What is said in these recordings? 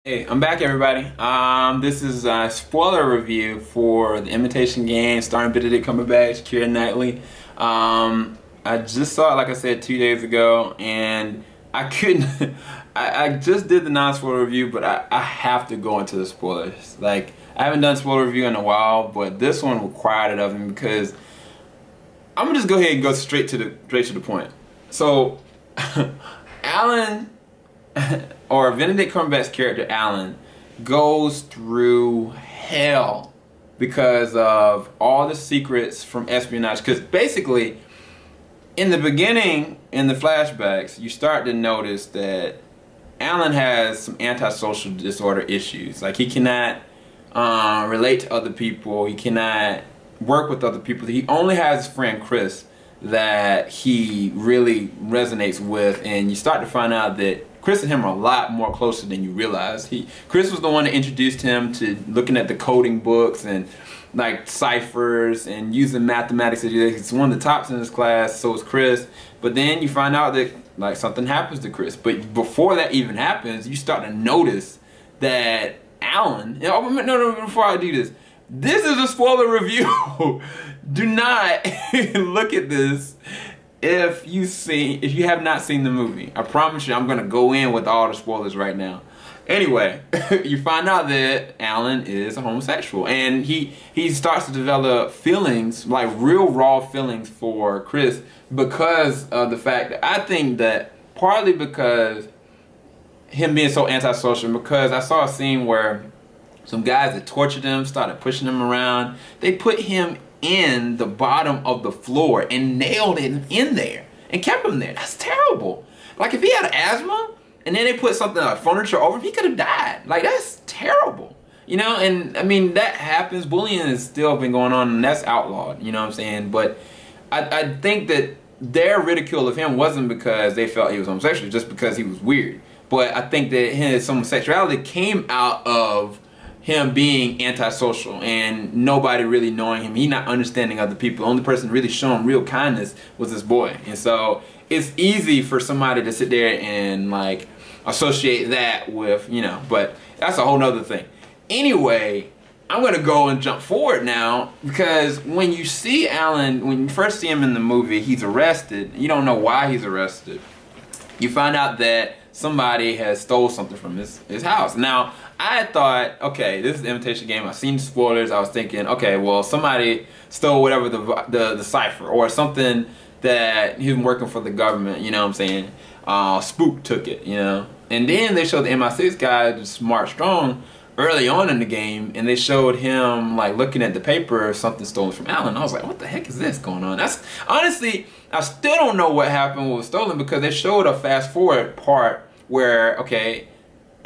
Hey, I'm back, everybody. This is a spoiler review for the Imitation game starring Benedict Cumberbatch, Keira Knightley. I just saw it, like I said, 2 days ago, and I couldn't. I just did the non-spoiler review, but I have to go into the spoilers. Like, I haven't done spoiler review in a while, but this one required it of me because I'm gonna just go ahead and go straight to the point. So, Alan. Or Benedict Cumberbatch's character Alan goes through hell because of all the secrets from espionage. Because basically, in the beginning, in the flashbacks, you start to notice that Alan has some antisocial disorder issues. Like, he cannot relate to other people. He cannot work with other people. He only has his friend Chris that he really resonates with, and you start to find out that Chris and him are a lot more closer than you realize. Chris was the one that introduced him to looking at the coding books and like ciphers and using mathematics. He's one of the tops in his class, so is Chris. But then you find out that like something happens to Chris. But before that even happens, you start to notice that Alan. No, before I do this. This is a spoiler review. Do not look at this if you have not seen the movie. I promise you, I'm gonna go in with all the spoilers right now. Anyway, you find out that Alan is a homosexual, and he starts to develop feelings, like real raw feelings for Chris, because of the fact that I think that partly because him being so antisocial, because I saw a scene where some guys that tortured him started pushing him around. They put him in the bottom of the floor and nailed him in there and kept him there. That's terrible. Like, if he had asthma and then they put something like furniture over him, he could have died. Like, that's terrible. You know, and I mean, that happens. Bullying has still been going on, and that's outlawed. You know what I'm saying? But I think that their ridicule of him wasn't because they felt he was homosexual, just because he was weird. But I think that his homosexuality came out of him being antisocial and nobody really knowing him. He not understanding other people. The only person really showing real kindness was this boy. And so it's easy for somebody to sit there and like associate that with, you know, but that's a whole nother thing. Anyway, I'm gonna go and jump forward now, because when you see Alan, when you first see him in the movie, he's arrested. You don't know why he's arrested. You find out that somebody has stole something from his house. Now, I thought, okay, this is the Imitation game. I've seen the spoilers. I was thinking, okay, well, somebody stole whatever the cipher or something that he was working for the government. You know what I'm saying? Spook took it, you know. And then they showed the MI6 guy, the smart, strong, early on in the game, and they showed him like looking at the paper, something stolen from Alan. I was like, what the heck is this going on? That's honestly, I still don't know what happened, what was stolen, because they showed a fast forward part where, okay,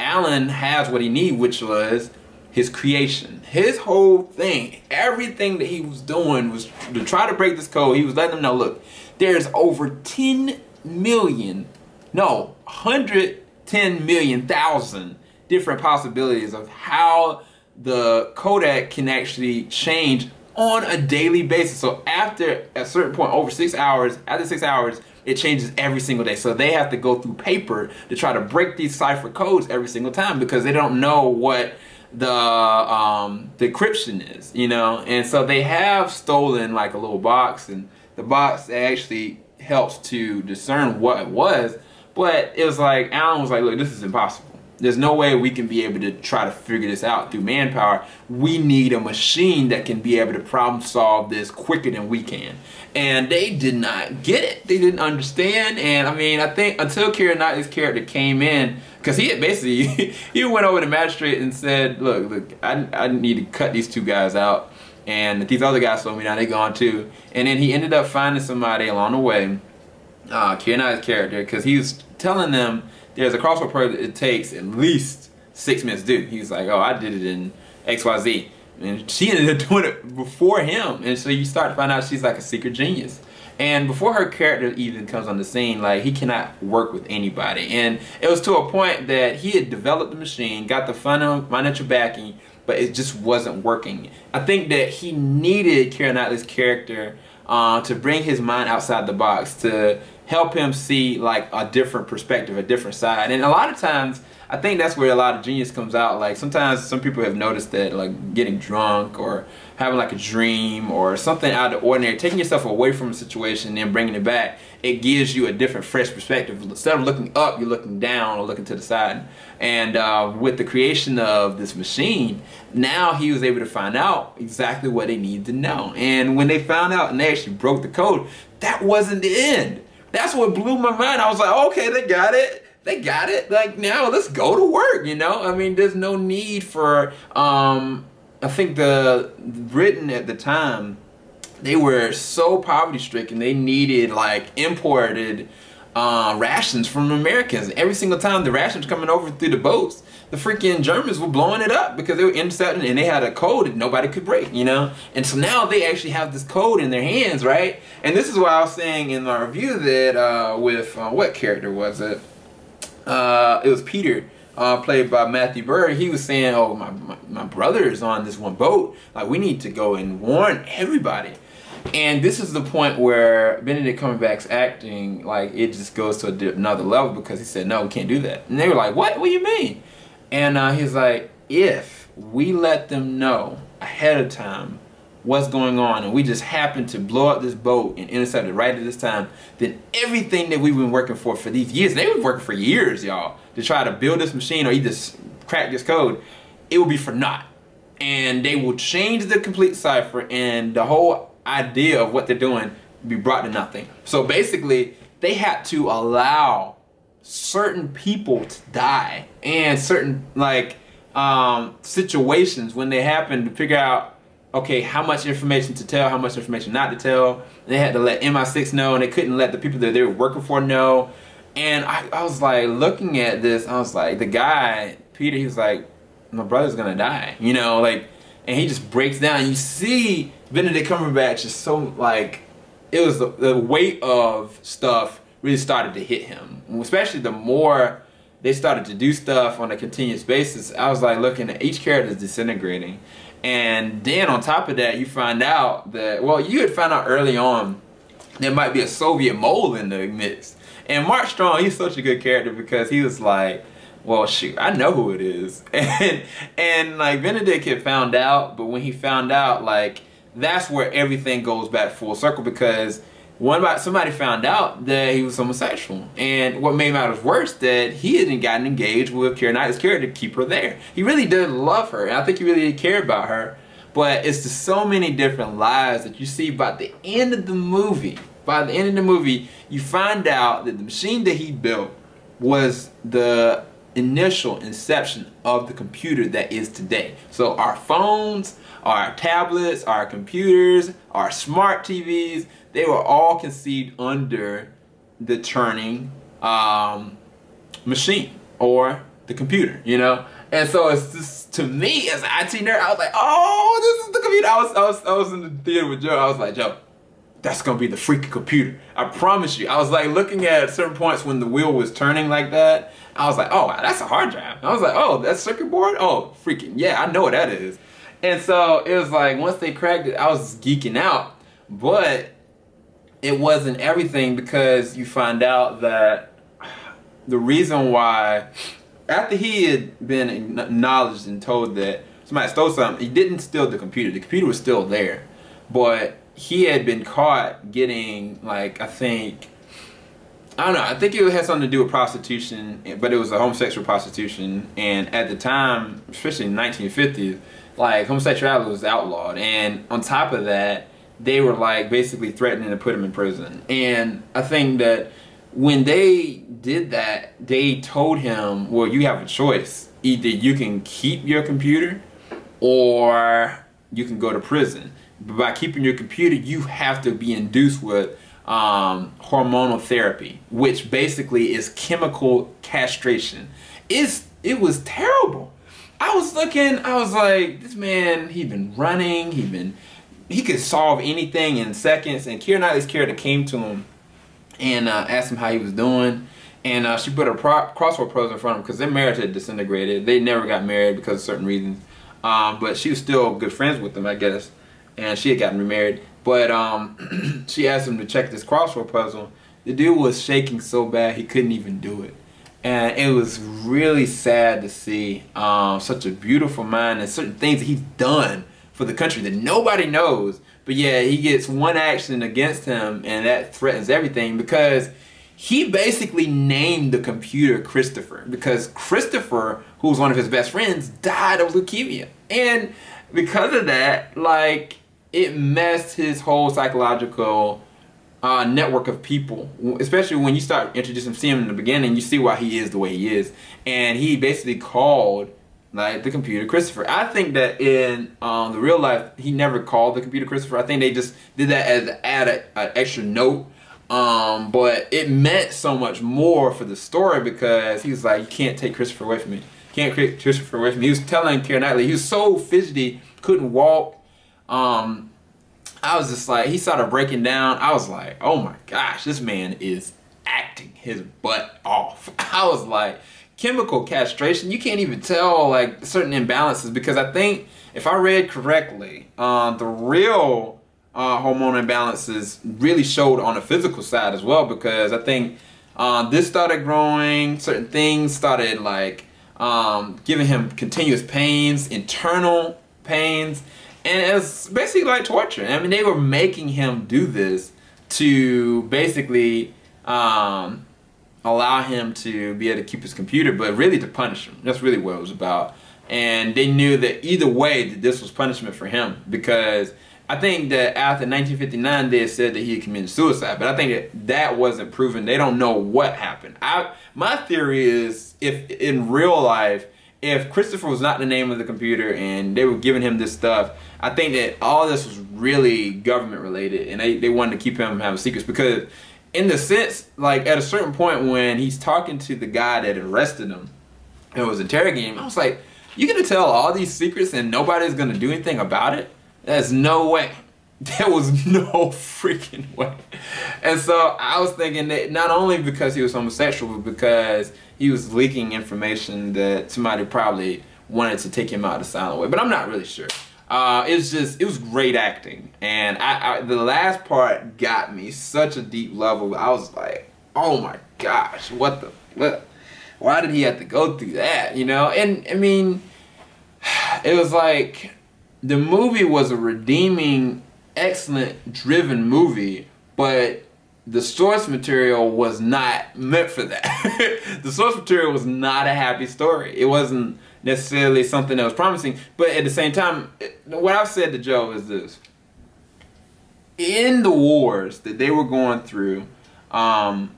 Alan has what he needs, which was his creation. His whole thing, everything that he was doing was to try to break this code. He was letting them know, look, there's over 10 million, no, 110 million thousand different possibilities of how the codec can actually change on a daily basis. So after a certain point, over 6 hours, after 6 hours, it changes every single day. So they have to go through paper to try to break these cipher codes every single time, because they don't know what the encryption is, you know. And so they have stolen like a little box, and the box actually helps to discern what it was. But it was like, Alan was like, look, this is impossible. There's no way we can be able to try to figure this out through manpower. We need a machine that can be able to problem solve this quicker than we can. And they did not get it. They didn't understand. And I mean, I think until Keira Knightley's character came in, because he had basically, he went over to the magistrate and said, look, I need to cut these two guys out. And these other guys told me now they're gone too. And then he ended up finding somebody along the way, Keira Knightley's character, because he was telling them, there's a crossword puzzle that it takes at least 6 minutes to do. He was like, oh, I did it in XYZ. And she ended up doing it before him. And so you start to find out she's like a secret genius. And before her character even comes on the scene, like, he cannot work with anybody. And it was to a point that he had developed the machine, got the financial backing, but it just wasn't working. I think that he needed Keira Knightley's character to bring his mind outside the box, to help him see like a different perspective, a different side. And a lot of times I think that's where a lot of genius comes out. Like sometimes some people have noticed that like getting drunk or having like a dream or something out of the ordinary, taking yourself away from a situation and then bringing it back, it gives you a different fresh perspective. Instead of looking up, you're looking down or looking to the side. And with the creation of this machine, now he was able to find out exactly what they needed to know. And when they found out and they actually broke the code, that wasn't the end. That's what blew my mind. I was like, okay, they got it. They got it. Like, now let's go to work, you know? I mean, there's no need for, I think the Britain at the time, they were so poverty stricken, they needed like imported rations from Americans. Every single time the rations coming over through the boats, the freaking Germans were blowing it up because they were intercepting and they had a code that nobody could break, you know? And so now they actually have this code in their hands, right? And this is why I was saying in my review that with, what character was it? It was Peter, played by Matthew Bird. He was saying, oh, my brother is on this one boat. Like, we need to go and warn everybody. And this is the point where Benedict Cumberbatch's acting, like, it just goes to another level because he said, no, we can't do that. And they were like, what? What do you mean? And he's like, if we let them know ahead of time what's going on and we just happen to blow up this boat and intercept it right at this time, then everything that we've been working for these years, they were working for years, y'all, to try to build this machine or either crack this code, it will be for naught. And they will change the complete cipher and the whole idea of what they're doing be brought to nothing. So basically, they had to allow certain people to die and certain like situations when they happen to figure out, okay, how much information to tell, how much information not to tell. They had to let MI6 know, and they couldn't let the people that they were working for know. And I was like, looking at this, I was like, the guy, Peter, he was like, my brother's gonna die, you know, like, and he just breaks down. You see Benedict Cumberbatch is so, like, it was the weight of stuff really started to hit him. Especially the more they started to do stuff on a continuous basis, I was like looking at each character is disintegrating. And then on top of that, you find out that, well, you had found out early on there might be a Soviet mole in the midst. And Mark Strong, he's such a good character because he was like, well, shoot, I know who it is. And like Benedict had found out, but when he found out, like, that's where everything goes back full circle because somebody found out that he was homosexual. And what made matters worse, that he hadn't gotten engaged with Keira Knightley's character to keep her there. He really did love her, and I think he really did care about her. But it's just so many different lies that you see by the end of the movie. By the end of the movie, you find out that the machine that he built was the initial inception of the computer that is today. So our phones, our tablets, our computers, our smart TVs, they were all conceived under the Turing machine or the computer, you know? And so it's just, to me as an IT nerd, I was like, oh, this is the computer. I was in the theater with Joe. I was like, Joe, that's gonna be the freaking computer. I promise you. I was like looking at certain points when the wheel was turning like that. I was like, oh, wow, that's a hard drive. I was like, oh, that's circuit board? Oh, freaking, yeah, I know what that is. And so it was like, once they cracked it, I was geeking out. But it wasn't everything because you find out that the reason why, after he had been acknowledged and told that somebody stole something, he didn't steal the computer. The computer was still there. But he had been caught getting, like, I don't know, I think it had something to do with prostitution, but it was a homosexual prostitution. And at the time, especially in the 1950s, like, homosexuality was outlawed. And on top of that, they were like basically threatening to put him in prison. And I think that when they did that, they told him, well, you have a choice. Either you can keep your computer or you can go to prison. But by keeping your computer, you have to be induced with hormonal therapy, which basically is chemical castration. It was terrible. I was looking, I was like, this man, he'd been running, he could solve anything in seconds. And Keira Knightley's character came to him and asked him how he was doing. And she put a crossword puzzle in front of him because their marriage had disintegrated. They never got married because of certain reasons. But she was still good friends with him, I guess. And she had gotten remarried. But she asked him to check this crossword puzzle. The dude was shaking so bad he couldn't even do it. And it was really sad to see such a beautiful mind and certain things that he's done for the country that nobody knows. But yeah, he gets one action against him and that threatens everything, because he basically named the computer Christopher, because Christopher, who was one of his best friends, died of leukemia. And because of that, like, it messed his whole psychological network of people, especially when you start introducing him in the beginning. You see why he is the way he is, and he basically called like the computer Christopher. I think that in the real life he never called the computer Christopher. I think they just did that as add an extra note, but it meant so much more for the story, because he was like, you can't take Christopher away from me, you can't take Christopher away from me. He was telling Keira Knightley, he was so fidgety, couldn't walk. I was just like, he started breaking down. I was like, oh my gosh, this man is acting his butt off. I was like, chemical castration, you can't even tell like certain imbalances, because I think if I read correctly, the real hormone imbalances really showed on the physical side as well, because I think this started growing, certain things started like giving him continuous pains, internal pains. And it's basically like torture. I mean, they were making him do this to basically allow him to be able to keep his computer, but really to punish him. That's really what it was about. And they knew that either way that this was punishment for him, because I think that after 1959 they had said that he had committed suicide, but I think that that wasn't proven. They don't know what happened. My theory is, if in real life, if Christopher was not the name of the computer and they were giving him this stuff, I think that all this was really government related, and they wanted to keep him having secrets, because in the sense, like at a certain point when he's talking to the guy that arrested him and was interrogating him, I was like, you're gonna tell all these secrets and nobody's gonna do anything about it? There's no way. There was no freaking way. And so I was thinking that not only because he was homosexual, but because he was leaking information that somebody probably wanted to take him out the silent way. But I'm not really sure. It was great acting. And the last part got me such a deep level. I was like, oh my gosh, what? Why did he have to go through that, you know? And I mean, it was like, the movie was a redeeming, excellent, driven movie, but the source material was not meant for that. The source material was not a happy story. It wasn't necessarily something that was promising, but at the same time, what I've said to Joe is this. In the wars that they were going through, all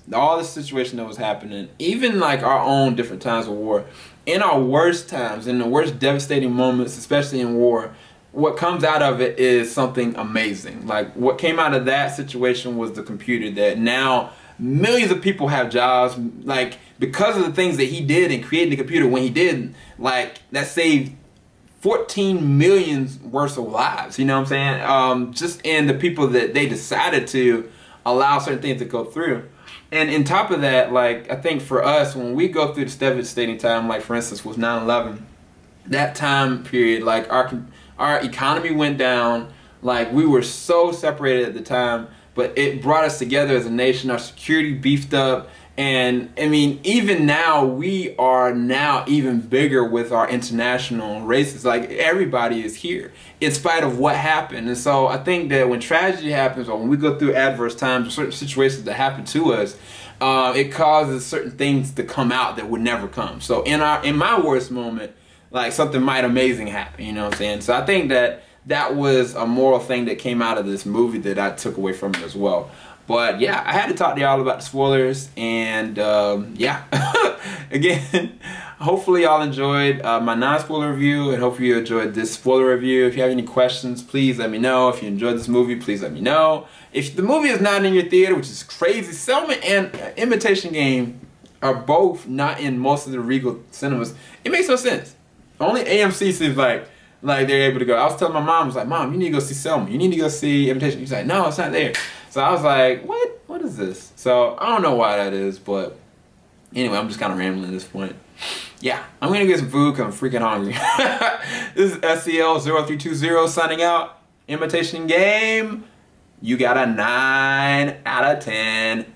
the situation that was happening, even like our own different times of war, in our worst times, in the worst devastating moments, especially in war, what comes out of it is something amazing. Like, what came out of that situation was the computer, that now millions of people have jobs, like, because of the things that he did in creating the computer when he did, like, that saved 14 million worth of lives, you know what I'm saying? Just in the people that they decided to allow certain things to go through. And on top of that, like, I think for us, when we go through this devastating time, like for instance with 9/11, that time period, like our economy went down, like we were so separated at the time, but it brought us together as a nation. Our security beefed up, and I mean, even now we are now even bigger with our international races. Like, everybody is here in spite of what happened. And so I think that when tragedy happens, or when we go through adverse times or certain situations that happen to us, it causes certain things to come out that would never come. So in my worst moment, like, something might amazing happen, you know what I'm saying? So I think that that was a moral thing that came out of this movie that I took away from it as well. But yeah, I had to talk to y'all about the spoilers, and yeah. Again, hopefully y'all enjoyed my non-spoiler review, and hopefully you enjoyed this spoiler review. If you have any questions, please let me know. If you enjoyed this movie, please let me know. If the movie is not in your theater, which is crazy, Selma and Imitation Game are both not in most of the Regal cinemas. It makes no sense. Only AMC seems like they're able to go. I was telling my mom, I was like, Mom, you need to go see Selma. You need to go see Imitation. She's like, no, it's not there. So I was like, what? What is this? So I don't know why that is, but anyway, I'm just kind of rambling at this point. Yeah, I'm going to get some food because I'm freaking hungry. This is SCL0320 signing out. Imitation Game, you got a 9 out of 10.